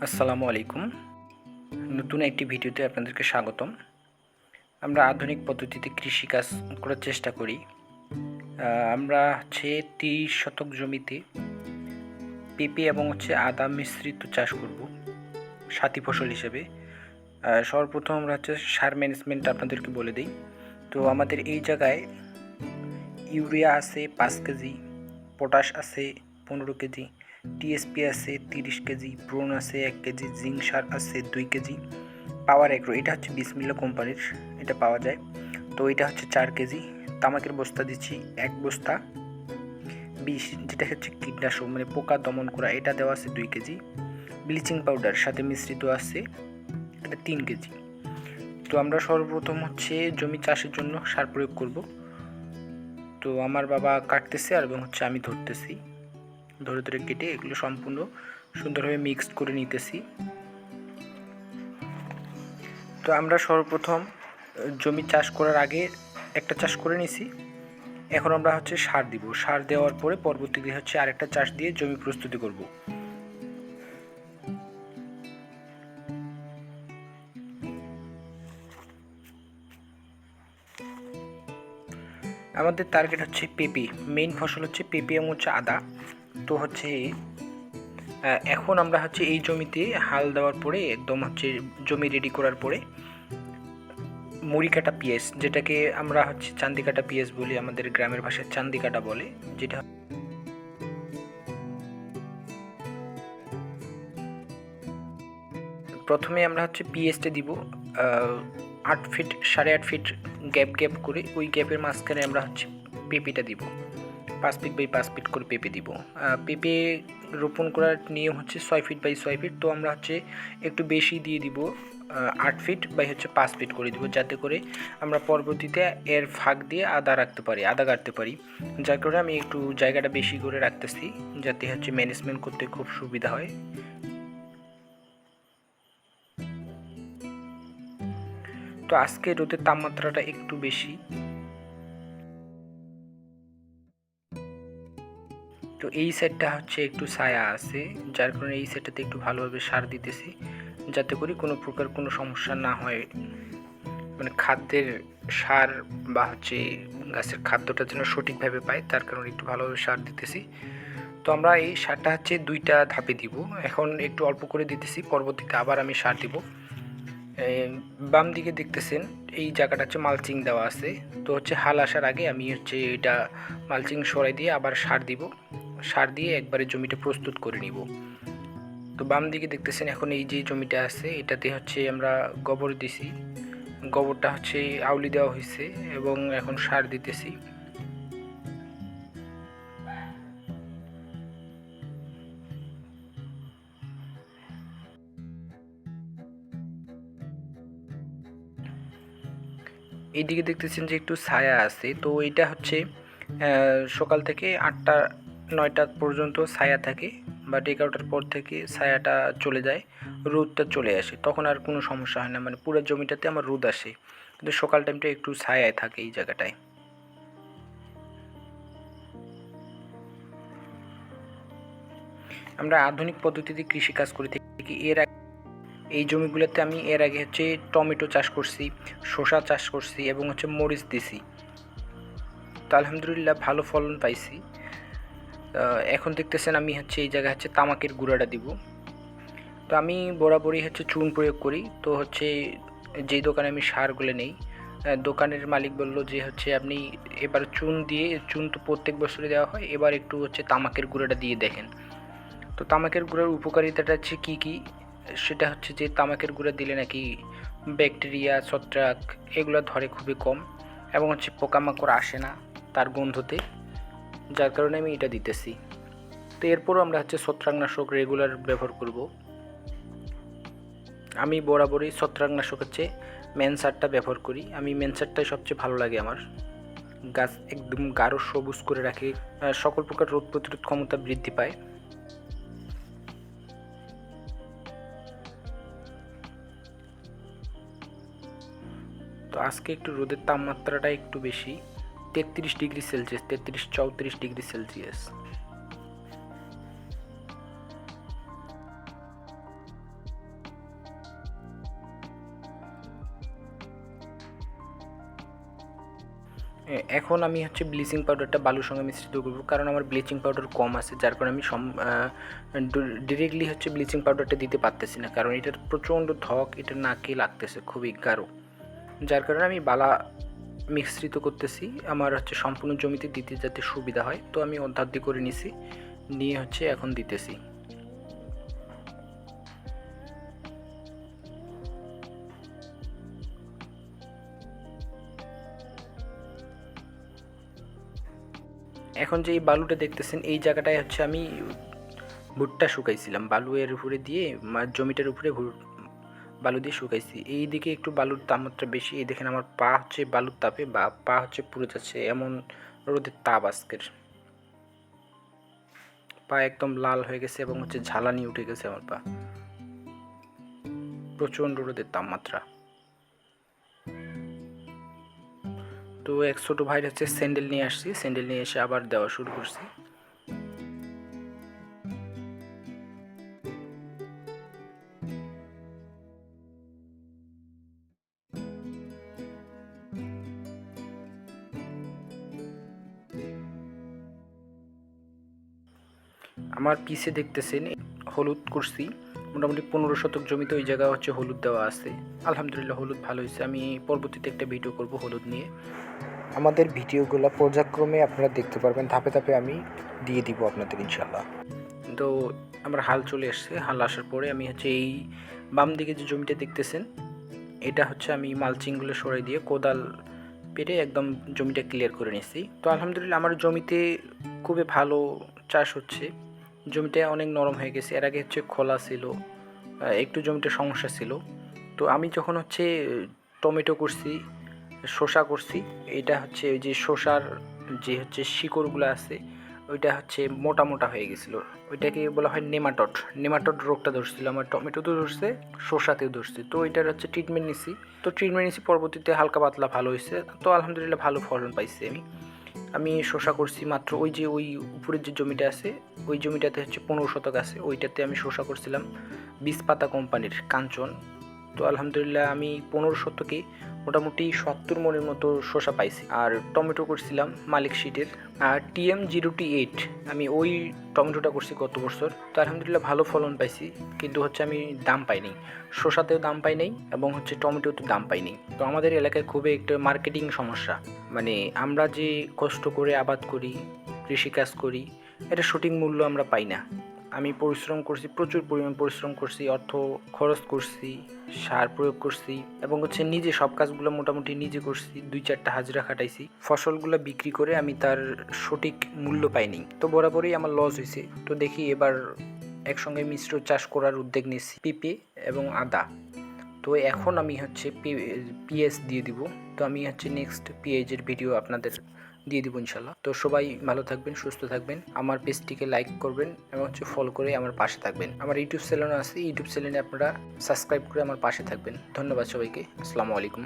আসসালামু আলাইকুম। নতুন একটি ভিডিওতে আপনাদেরকে স্বাগতম। আমরা আধুনিক পদ্ধতিতে কৃষিকাজ করার চেষ্টা করি। আমরা ৩০ শতক জমিতে পেঁপে এবং আদা মিশ্রিত চাষ করব সাথী ফসল হিসেবে। সর্বপ্রথম আমরা সার ম্যানেজমেন্ট আপনাদেরকে বলে দিই। তো আমাদের এই জায়গায় ইউরিয়া আছে ৫ কেজি, পটাশ আছে ১৫ কেজি, টিএসপি আছে ৩০ কেজি, ব্রোন আছে ১ কেজি, জিঙ্ক সার আছে ২ কেজি, পাওয়ার এগ্রো এটা হচ্ছে বিসমিল্লা কোম্পানির, এটা পাওয়া যায়। তো এটা হচ্ছে ৪ কেজি, তামাকের বস্তা দিচ্ছি ১ বস্তা, বিষ যেটা হচ্ছে কীটনাশক মানে পোকা দমন করা এটা দেওয়া আছে ২ কেজি, ব্লিচিং পাউডার সাথে মিশ্রিত আছে এটা ৩ কেজি। তো আমরা সর্বপ্রথম জমি চাষের জন্য সার প্রয়োগ করব। তো আমার বাবা কাটতেছে আর এবং আমি ধরতেছি, ধরে ধরে কেটে এগুলো সম্পূর্ণ সুন্দরভাবে মিক্সড করে নিতেছি। তো আমরা সর্বপ্রথম জমি চাষ করার আগে একটা চাষ করে নিছি, এখন আমরা সার দিব। সার দেওয়ার পরে পরবর্তীতে আরেকটা চাষ দিয়ে জমি প্রস্তুতি করব। আমাদের টার্গেট পেঁপে, মেইন ফসল পেঁপে এবং আদা। তো এখন আমরা এই জমিতে হাল দেওয়ার পরে একদম জমি রেডি করার পরে মুড়ি কাটা পিএস, যেটাকে আমরা চান্দি কাটা পিএস বলি, আমাদের গ্রামের ভাষায় চান্দি কাটা বলে, যেটা প্রথমে আমরা পিএসটা দিব ৮ ফিট ৮.৫ ফিট গ্যাপ করে, ওই গ্যাপের মাঝখানে আমরা পেঁপেটা দিব ৫ ফিট বাই ৫ ফিট করে পেঁপে দিব। পেঁপে রোপণ করার নিয়ম ৬ ফিট বাই ৬ ফিট, তো আমরা একটু বেশি দিয়ে দিব ৮ ফিট বাই ৫ ফিট করে দিব, যাতে করে আমরা পরবর্তীতে এর ফাঁক দিয়ে আদা কাটতে পারি। যার কারণে আমি একটু জায়গাটা বেশি করে রাখতেছি, যাতে ম্যানেজমেন্ট করতে খুব সুবিধা হয়। তো আজকে রোদের তাপমাত্রাটা একটু বেশি, তো এই সাইডটা একটু ছায়া আছে, যার কারণে এই সাইডটাতে একটু ভালোভাবে সার দিতেছি, যাতে করে কোনো প্রকার কোনো সমস্যা না হয়, মানে খাদ্যের সার বা গাছের খাদ্যটা যেন সঠিকভাবে পায়, তার কারণে একটু ভালোভাবে সার দিতেছি। তো আমরা এই সারটা 2টা ধাপে দিব, এখন একটু অল্প করে দিতেছি, পরবর্তীতে আবার আমি সার দিব। বাম দিকে দেখতেছেন এই জায়গাটা মালচিং দেওয়া আছে, তো হাল আসার আগে আমি এটা মালচিং সরাই দিয়ে আবার সার দিব, সার দিয়ে একবারে জমিটা প্রস্তুত করে নিব। তো বাম দিকে দেখতেছেন এখন এই যে জমিটা আছে এটাতে আমরা গোবর দিছি, গোবরটা আউলি দেওয়া হয়েছে এবং এখন সার দিতেছি। এইদিকে দেখতেছেন যে একটু ছায়া আছে, তো এটা সকাল থেকে ৮টা ৯টা পর্যন্ত ছায়া থাকে, বাট 11টার পর থেকে ছায়াটা চলে যায়, রোদটা চলে আসে, তখন আর কোনো সমস্যা হয় না, মানে পুরো জমিটাতে আমার রোদ আসে, কিন্তু সকাল টাইমটা একটু ছায়ায় থাকে এই জায়গাটায়। আমরা আধুনিক পদ্ধতিতে কৃষিকাজ করে থাকি। এই জমিগুলোতে আমি এর আগে টমেটো চাষ করছি, শসা চাষ করছি এবং মরিচ দিছি, তো আলহামদুলিল্লাহ ভালো ফলন পাইছি। এখন দেখতেছেন আমি এই জায়গায় তামাকের গুঁড়াটা দিব। তো আমি বরাবরই চুন প্রয়োগ করি, তো যেই দোকানে আমি সারগুলো নেই, দোকানের মালিক বলল যে আপনি এবার চুন তো প্রত্যেক বছরে দেওয়া হয়, এবার একটু তামাকের গুঁড়াটা দিয়ে দেখেন। তো তামাকের গুঁড়ার উপকারিতাটা কী কী, সেটা যে তামাকের গুঁড়া দিলে নাকি ব্যাকটেরিয়া ছত্রাক এগুলো ধরে খুবই কম এবং পোকামাকড় আসে না তার গন্ধতে, যার কারণে আমি এটা দিতেছি। তো এরপরও আমরা ছত্রাকনাশক রেগুলার ব্যবহার করব। আমি বরাবরই ছত্রাকনাশক ম্যানসারটা ব্যবহার করি, আমি ম্যানসারটাই সবচেয়ে ভালো লাগে আমার, গাছ একদম গাঢ় সবুজ করে রাখে, সকল প্রকার রোগ প্রতিরোধ ক্ষমতা বৃদ্ধি পায়। তো আজকে একটু রোদের তাপমাত্রাটা একটু বেশি, 33 ডিগ্রি সেলসিয়াস, 33-34 ডিগ্রি সেলসিয়াস। এখন আমি হচ্ছে ব্লিচিং পাউডারটা বালুর সঙ্গে মিশ্রিত করব, কারণ আমার ব্লিচিং পাউডার কম আছে, যার কারণে আমি ডিরেক্টলি হচ্ছে ব্লিচিং পাউডারটা দিতে পারতেছি না, কারণ এটার প্রচণ্ড ধক, এটা নাকে লাগতেছে খুবই গাঢ়, যার কারণে আমি বালা মিশ্রিত করতেছি আমার হচ্ছে সম্পূর্ণ জমিতে দিতে যাতে সুবিধা হয়। তো আমি অর্ধার্ধি করে নিছি, নিয়ে হচ্ছে এখন দিতেছি। এখন যে এই বালুটা দেখতেছেন, এই জায়গাটায় হচ্ছে আমি ভুট্টা শুকাইছিলাম, বালু এর উপরে দিয়ে জমিটার উপরে বালু দিয়ে শুকাইছি। এই দিকে একটু বালুর তাপমাত্রা বেশি, এই দেখেন আমার পা হচ্ছে বালুর তাপে বা পা হচ্ছে পুড়ে যাচ্ছে, এমন রোদের তাপ আজকের। পা একদম লাল হয়ে গেছে এবং হচ্ছে ঝালানি উঠে গেছে আমার পা, প্রচণ্ড রোদের তাপমাত্রা। তো এক ছোটো ভাইয়ের হচ্ছে স্যান্ডেল নিয়ে আসছি, স্যান্ডেল নিয়ে এসে আবার দেওয়া শুরু করছি। আমার পিছে দেখতেছেন হলুদ করছি, মোটামুটি 15 শতক জমিতে ওই জায়গা হচ্ছে হলুদ দেওয়া আছে। আলহামদুলিল্লাহ হলুদ ভালো হয়েছে। আমি পরবর্তীতে একটা ভিডিও করব হলুদ নিয়ে। আমাদের ভিডিওগুলো পর্যায়ক্রমে আপনারা দেখতে পারবেন, ধাপে ধাপে আমি দিয়ে দিব আপনাদের ইনশাল্লাহ। তো আমার হাল চলে এসছে, হাল আসার পরে আমি হচ্ছে এই বাম দিকে যে জমিটা দেখতেছেন, এটা হচ্ছে আমি মালচিংগুলো সরাই দিয়ে কোদাল পেরে একদম জমিটা ক্লিয়ার করে নিয়েছি। তো আলহামদুলিল্লাহ আমার জমিতে খুবই ভালো চাষ হচ্ছে, জমিটা অনেক নরম হয়ে গেছে। এর আগে হচ্ছে খোলা ছিল, একটু জমিতে সমস্যা ছিল। তো আমি যখন হচ্ছে টমেটো করছি, শসা করছি, এটা হচ্ছে ওই যে শসার যে হচ্ছে শিকড়গুলো আছে, ওইটা হচ্ছে মোটা মোটা হয়ে গেছিলো, ওইটাকে বলা হয় নেমাটড। নেমাটড রোগটা ধরছিল আমার টমেটোতেও ধরছে, শসাতেও ধরছে। তো এটার হচ্ছে ট্রিটমেন্ট নিছি, পরবর্তীতে হালকা পাতলা ভালো হয়েছে। তো আলহামদুলিল্লাহ ভালো ফলন পাইছি আমি শসা করছি মাত্র ওই যে ওই উপরের যে জমিটা আছে, ওই জমিটাতে হচ্ছে 15 শতক আছে, ওইটাতে আমি শসা করছিলাম বীজপাতা কোম্পানির কাঞ্চন। তো আলহামদুলিল্লাহ আমি 15 শতকে মোটামুটি 70 মনের মতো শসা পাইছি। আর টমেটো করছিলাম মালিক শীটের আর TM0T8, আমি ওই টমেটোটা করছি গত বছর। তো আলহামদুলিল্লাহ ভালো ফলন পাইছি, কিন্তু হচ্ছে আমি দাম পাইনি, শসাতেও দাম পাই নাই এবং হচ্ছে টমেটোতেও দাম পাইনি। তো আমাদের এলাকায় খুবই একটা মার্কেটিং সমস্যা, মানে আমরা যে কষ্ট করে আবাদ করি, কৃষিকাজ করি, এটা সঠিক মূল্য আমরা পাই না। আমি পরিশ্রম করছি, প্রচুর পরিমাণ পরিশ্রম করছি, অর্থ খরচ করছি, সার প্রয়োগ করছি এবং হচ্ছে নিজে সব কাজগুলো মোটামুটি নিজে করছি, 2-4টা হাজিরা খাটাইছি। ফসলগুলো বিক্রি করে আমি তার সঠিক মূল্য পাইনি, তো বরাবরই আমার লস হয়েছে। তো দেখি এবার একসঙ্গে মিশ্র চাষ করার উদ্যোগ নিচ্ছি, পেঁপে এবং আদা। তো এখন আমি হচ্ছে পেঁয়াজ দিয়ে দিব। তো আমি হচ্ছে নেক্সট পেঁয়াজের ভিডিও আপনাদের দিয়ে দিব ইনশাল্লাহ। তো সবাই ভালো থাকবেন, সুস্থ থাকবেন, আমার পেজটিকে লাইক করবেন এবং হচ্ছে ফলো করে আমার পাশে থাকবেন। আমার ইউটিউব চ্যানেলও আছে, ইউটিউব চ্যানেলে আপনারা সাবস্ক্রাইব করে আমার পাশে থাকবেন। ধন্যবাদ সবাইকে, আসসালামু আলাইকুম।